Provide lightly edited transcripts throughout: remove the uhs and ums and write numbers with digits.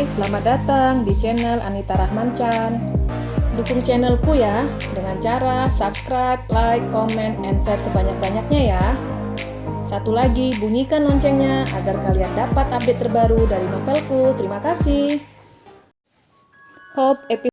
Hai, selamat datang di channel Anita Rahman Chan. Dukung channelku ya dengan cara subscribe, like, comment, and share sebanyak-banyaknya ya. Satu lagi, bunyikan loncengnya agar kalian dapat update terbaru dari novelku. Terima kasih. Hope episode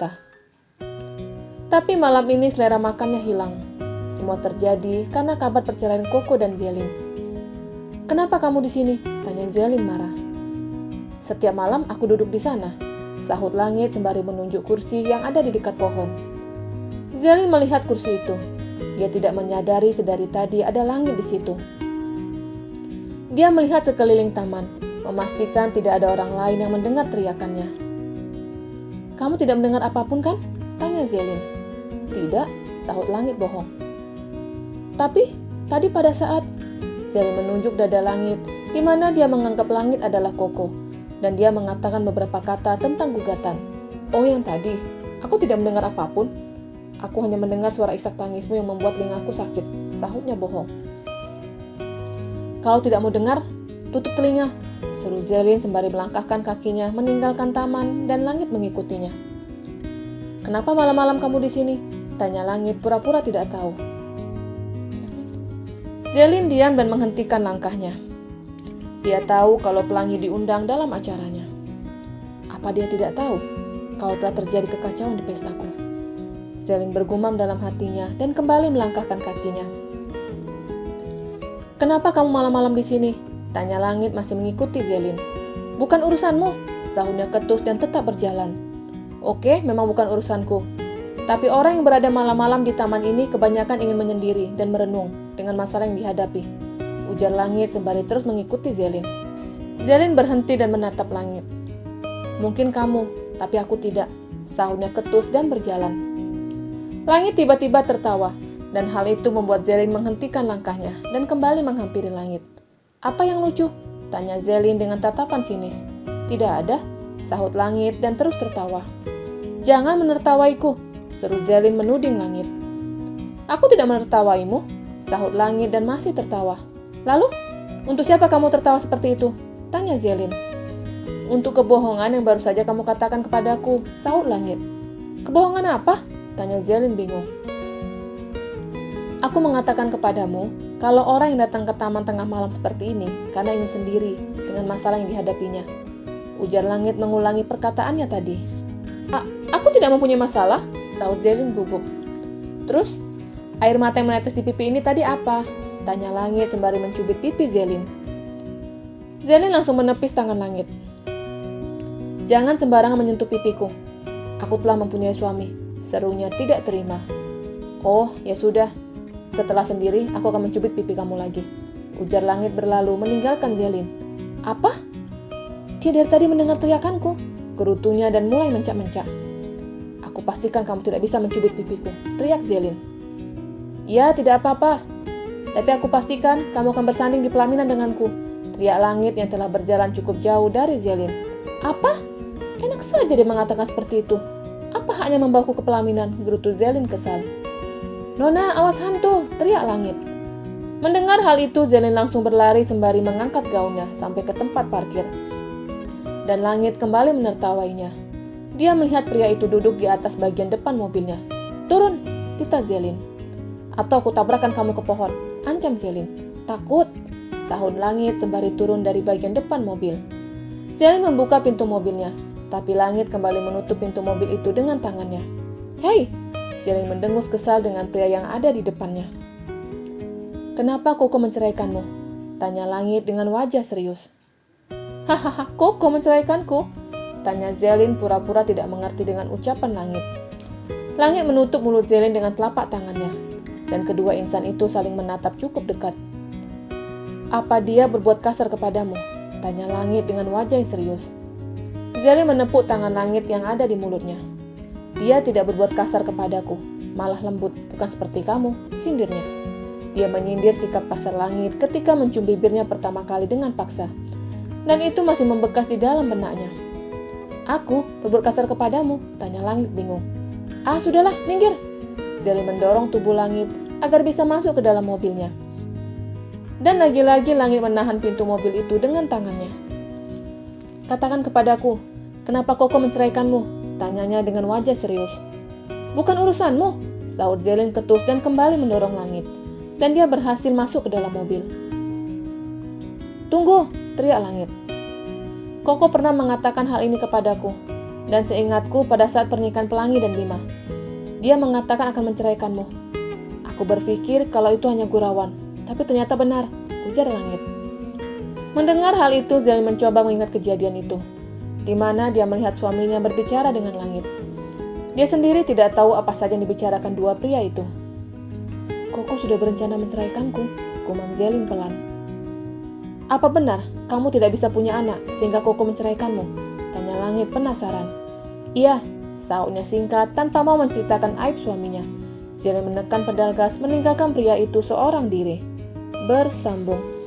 kita. Tapi malam ini selera makannya hilang. Semua terjadi karena kabar perceraian Koko dan Zelin. "Kenapa kamu di sini?" tanya Zelin marah. "Setiap malam aku duduk di sana," sahut Langit sembari menunjuk kursi yang ada di dekat pohon. Zelin melihat kursi itu. Dia tidak menyadari sedari tadi ada Langit di situ. Dia melihat sekeliling taman, memastikan tidak ada orang lain yang mendengar teriakannya. "Kamu tidak mendengar apapun kan?" tanya Zelin. "Tidak," sahut Langit bohong. "Tapi tadi pada saat..." Zelin menunjuk dada Langit, di mana dia menganggap Langit adalah Koko, dan dia mengatakan beberapa kata tentang gugatan. "Oh, yang tadi, aku tidak mendengar apapun. Aku hanya mendengar suara isak tangismu yang membuat telingaku sakit," sahutnya bohong. "Kalau tidak mau dengar, tutup telinga," seru Zelin sembari melangkahkan kakinya meninggalkan taman dan Langit mengikutinya. "Kenapa malam-malam kamu di sini?" tanya Langit pura-pura tidak tahu. Zelin diam dan menghentikan langkahnya. Dia tahu kalau pelangi diundang dalam acaranya. Apa dia tidak tahu kalau telah terjadi kekacauan di pestaku? Zelin bergumam dalam hatinya dan kembali melangkahkan kakinya. "Kenapa kamu malam-malam di sini?" tanya Langit masih mengikuti Zelin. "Bukan urusanmu," sahutnya ketus dan tetap berjalan. "Oke, memang bukan urusanku. Tapi orang yang berada malam-malam di taman ini kebanyakan ingin menyendiri dan merenung dengan masalah yang dihadapi," ujar Langit sembari terus mengikuti Zelin. Zelin berhenti dan menatap Langit. "Mungkin kamu, tapi aku tidak," sahutnya ketus dan berjalan. Langit tiba-tiba tertawa, dan hal itu membuat Zelin menghentikan langkahnya dan kembali menghampiri Langit. "Apa yang lucu?" tanya Zelin dengan tatapan sinis. "Tidak ada," sahut Langit dan terus tertawa. "Jangan menertawaiku," seru Zelin menuding Langit. "Aku tidak menertawaimu," sahut Langit dan masih tertawa. "Lalu, untuk siapa kamu tertawa seperti itu?" tanya Zelin. "Untuk kebohongan yang baru saja kamu katakan kepadaku," sahut Langit. "Kebohongan apa?" tanya Zelin bingung. "Aku mengatakan kepadamu kalau orang yang datang ke taman tengah malam seperti ini karena ingin sendiri dengan masalah yang dihadapinya," ujar Langit mengulangi perkataannya tadi. Aku tidak mempunyai masalah," sahut Zelin gugup. "Terus, air mata yang menetes di pipi ini tadi apa?" tanya Langit sembari mencubit pipi Zelin. Zelin langsung menepis tangan Langit. "Jangan sembarangan menyentuh pipiku. Aku telah mempunyai suami," serunya tidak terima. "Oh, ya sudah. Setelah sendiri, aku akan mencubit pipi kamu lagi," ujar Langit berlalu meninggalkan Zelin. "Apa? Dia dari tadi mendengar teriakanku," gerutunya dan mulai mencak-mencak. "Aku pastikan kamu tidak bisa mencubit pipiku," teriak Zelin. "Ya, tidak apa-apa. Tapi aku pastikan kamu akan bersanding di pelaminan denganku," teriak Langit yang telah berjalan cukup jauh dari Zelin. "Apa? Enak saja dia mengatakan seperti itu. Apa haknya membawaku ke pelaminan?" gerutu Zelin kesal. "Nona, awas hantu!" teriak Langit. Mendengar hal itu, Zelin langsung berlari sembari mengangkat gaunnya sampai ke tempat parkir. Dan Langit kembali menertawainya. Dia melihat pria itu duduk di atas bagian depan mobilnya. "Turun!" titah Zelin. "Atau aku tabrakan kamu ke pohon," ancam Zelin. "Takut!" sahut Langit sembari turun dari bagian depan mobil. Zelin membuka pintu mobilnya, tapi Langit kembali menutup pintu mobil itu dengan tangannya. "Hei!" Zelin mendengus kesal dengan pria yang ada di depannya. "Kenapa Koko menceraikanmu?" tanya Langit dengan wajah serius. "Hahaha, Koko menceraikanku?" tanya Zelin pura-pura tidak mengerti dengan ucapan Langit. Langit menutup mulut Zelin dengan telapak tangannya, dan kedua insan itu saling menatap cukup dekat. "Apa dia berbuat kasar kepadamu?" tanya Langit dengan wajah yang serius. Zelin menepuk tangan Langit yang ada di mulutnya. "Dia tidak berbuat kasar kepadaku, malah lembut, bukan seperti kamu," sindirnya. Dia menyindir sikap kasar Langit ketika mencium bibirnya pertama kali dengan paksa, dan itu masih membekas di dalam benaknya. "Aku berbuat kasar kepadamu?" tanya Langit bingung. Sudahlah, minggir!" Zelin mendorong tubuh Langit agar bisa masuk ke dalam mobilnya. Dan lagi-lagi Langit menahan pintu mobil itu dengan tangannya. "Katakan kepadaku, kenapa Koko menceraikanmu?" tanyanya dengan wajah serius. "Bukan urusanmu," sahut Zelin ketus dan kembali mendorong Langit. Dan dia berhasil masuk ke dalam mobil. "Tunggu!" teriak Langit. "Koko pernah mengatakan hal ini kepadaku. Dan seingatku pada saat pernikahan Pelangi dan Bima, dia mengatakan akan menceraikanmu. Aku berpikir kalau itu hanya gurauan, tapi ternyata benar, ujar langit. Mendengar hal itu, Zelin mencoba mengingat kejadian itu, di mana dia melihat suaminya berbicara dengan langit. Dia sendiri tidak tahu apa saja yang dibicarakan dua pria itu. Koko sudah berencana menceraikanku, gumam Zelin pelan. Apa benar kamu tidak bisa punya anak sehingga Koko menceraikanmu? Tanya langit penasaran. Iya, sahutnya singkat tanpa mau menceritakan aib suaminya. Zelin menekan pedal gas meninggalkan pria itu seorang diri. Bersambung.